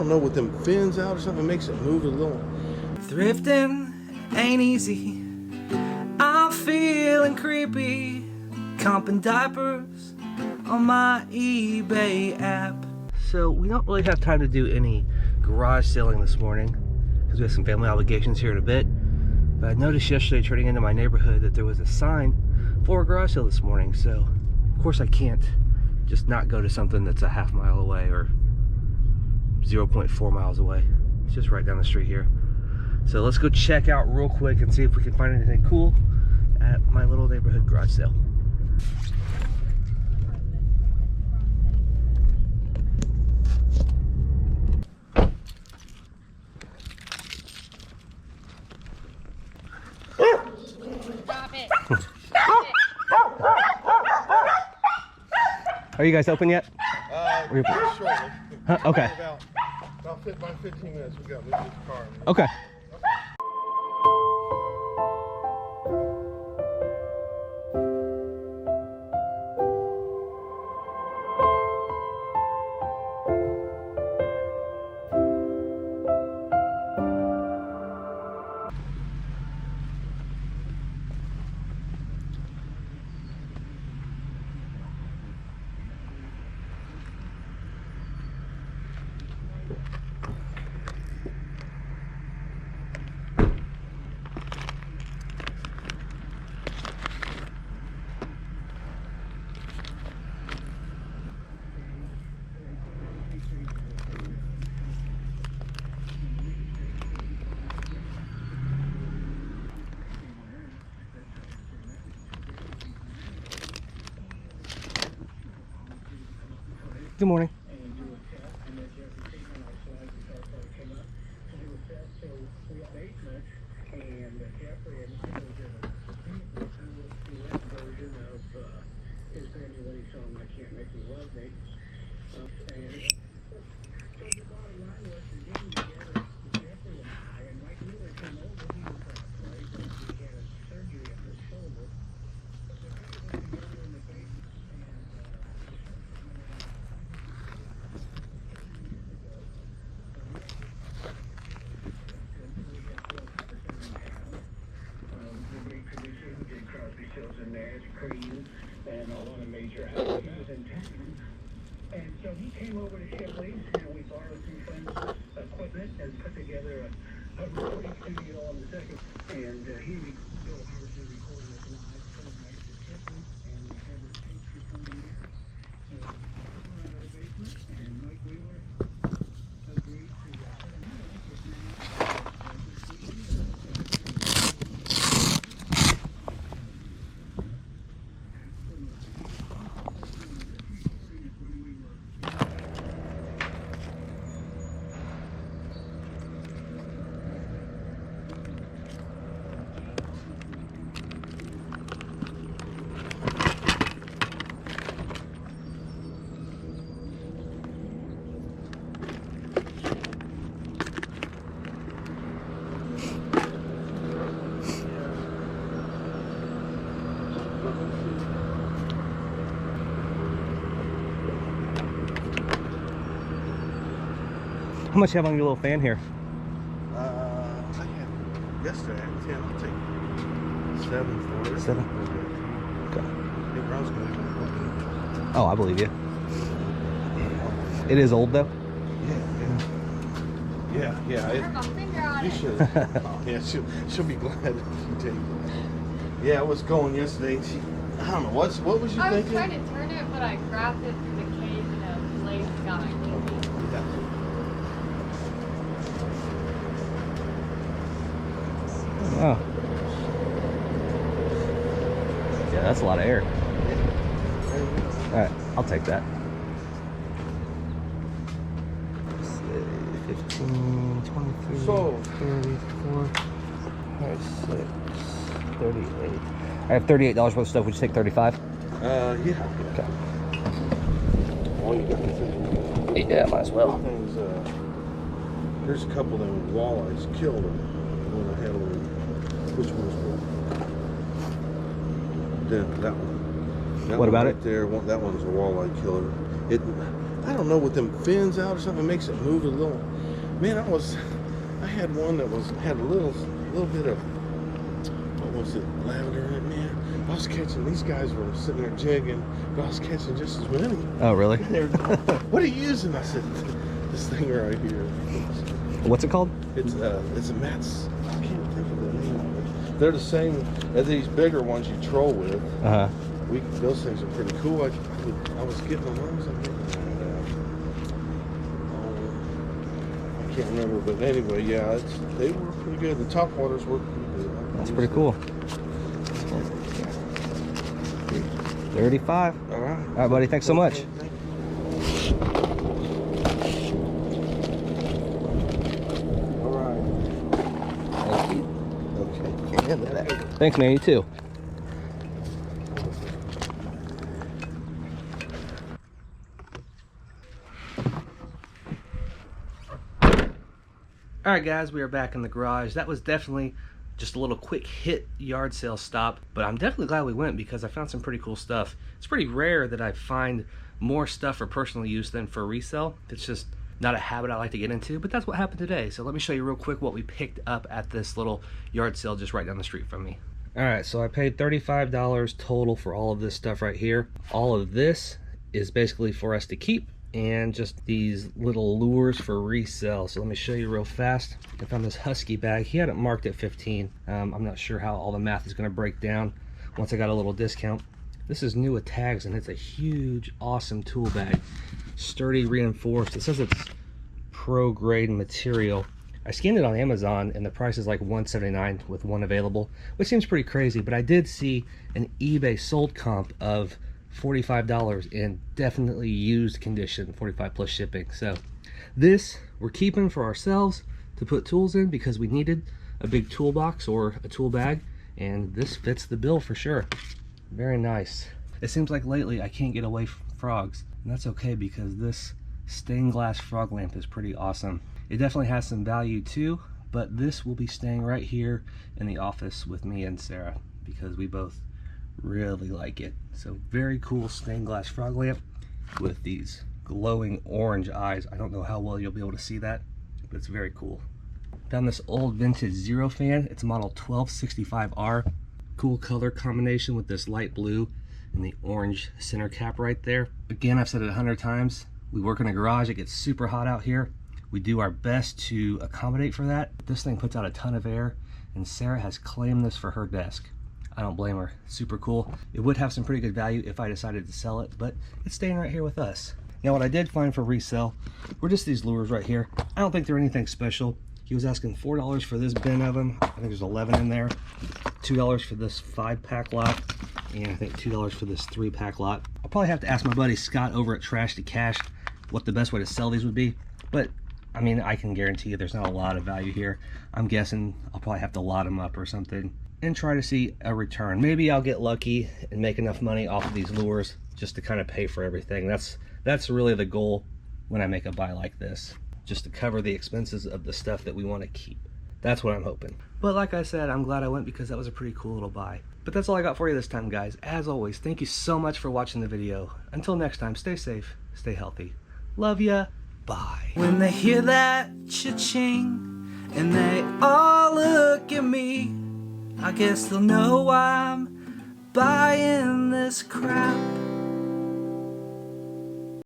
don't know, with them fins out or something, it makes it move a little. Thrifting ain't easy. I'm feeling creepy. Comping diapers on my eBay app. So we don't really have time to do any garage selling this morning because we have some family obligations here in a bit. But I noticed yesterday turning into my neighborhood that there was a sign for a garage sale this morning. So of course I can't just not go to something that's a half mile away or 0.4 miles away. It's just right down the street here. So let's go check out real quick and see if we can find anything cool at my little neighborhood garage sale. Stop it. Are you guys open yet? Shortly. Huh? Okay. About 15 minutes, we got to move this car. Okay. Good morning. And a lot of major houses in town. And so he came over to Shipley's, and we borrowed some friends' equipment and put together a recording studio on the second. And he built a recording with live programs at Shipley's, and we had the tapes recording there. So we were out of the basement, and Mike Wheeler agreed to How much you have on your little fan here? I had yesterday I had 10. I'll take 7 for it. 7? Okay. I think Ron's gonna Oh, I believe you. It is old though? Yeah. Put my finger on You it. should. Oh, yeah, she'll be glad if you take it. Yeah, it was going yesterday. I don't know, what was you I was thinking? trying to turn it, but I grabbed it through the cage and the blade got my knee. Oh. Yeah, that's a lot of air. Alright, I'll take that. 15, 23, So, 34, 36, 38. I have $38 worth of stuff. Would you take 35? Yeah. Okay. Well, you got the thing. Yeah, might as well. Things, there's a couple of them walleyes killed when I had a little. Which one was one? That one. That What one about right it? there, that one's a walleye killer. I don't know, with them fins out or something, it makes it move a little. Man, I had one that had a little bit of, what was it, lavender in it, man. I was catching, these guys were sitting there jigging, but I was catching just as many. Oh, really? And they were going, what are you using? I said, this thing right here. What's it called? It's a Matt's, I can't think of the name of it. They're the same as these bigger ones you troll with. Uh-huh. Those things are pretty cool. I was getting them. What was I getting? I can't remember, but anyway, yeah, they were pretty good. The top waters were pretty good. That's pretty cool. 35. All right. All right, buddy. Thanks so much. Okay, thank you. All right. Thank you. Okay. Into that. Thanks, man. You too. Alright guys, we are back in the garage. That was definitely just a little quick hit yard sale stop, but I'm definitely glad we went because I found some pretty cool stuff. It's pretty rare that I find more stuff for personal use than for resale. It's just not a habit I like to get into, but that's what happened today. So let me show you real quick what we picked up at this little yard sale just right down the street from me. Alright, so I paid $35 total for all of this stuff right here. All of this is basically for us to keep, and just these little lures for resell. So let me show you real fast. I found this Husky bag. He had it marked at 15. I'm not sure how all the math is going to break down once I got a little discount. This is new with tags, and it's a huge, awesome tool bag. Sturdy, reinforced. It says it's pro grade material. I scanned it on Amazon, and the price is like $179 with one available, which seems pretty crazy, but I did see an eBay sold comp of $45 in definitely used condition, 45 plus shipping. So this we're keeping for ourselves to put tools in because we needed a big toolbox or a tool bag, and this fits the bill for sure. Very nice. It seems like lately I can't get away from frogs, and that's okay because this stained glass frog lamp is pretty awesome. It definitely has some value too, but this will be staying right here in the office with me and Sarah because we both really like it. So very cool stained glass frog lamp with these glowing orange eyes. I don't know how well you'll be able to see that, but it's very cool. Found this old vintage Zero fan. It's model 1265R. Cool color combination with this light blue and the orange center cap right there. Again, I've said it 100 times. We work in a garage. It gets super hot out here. We do our best to accommodate for that. This thing puts out a ton of air, and Sarah has claimed this for her desk. I don't blame her. Super cool. It would have some pretty good value if I decided to sell it, but it's staying right here with us. Now what I did find for resale were just these lures right here. I don't think they're anything special. He was asking $4 for this bin of them. I think there's 11 in there. $2 for this 5-pack lot, and I think $2 for this 3-pack lot. I'll probably have to ask my buddy Scott over at Trash to Cash what the best way to sell these would be, but I mean, I can guarantee you there's not a lot of value here. I'm guessing I'll probably have to lot them up or something and try to see a return. Maybe I'll get lucky and make enough money off of these lures just to kind of pay for everything. That's really the goal when I make a buy like this, just to cover the expenses of the stuff that we want to keep. That's what I'm hoping. But like I said, I'm glad I went because that was a pretty cool little buy. But that's all I got for you this time, guys. As always, thank you so much for watching the video. Until next time, stay safe, stay healthy. Love ya. Bye. When they hear that cha-ching and they all look at me, I guess they'll know I'm buying this crap.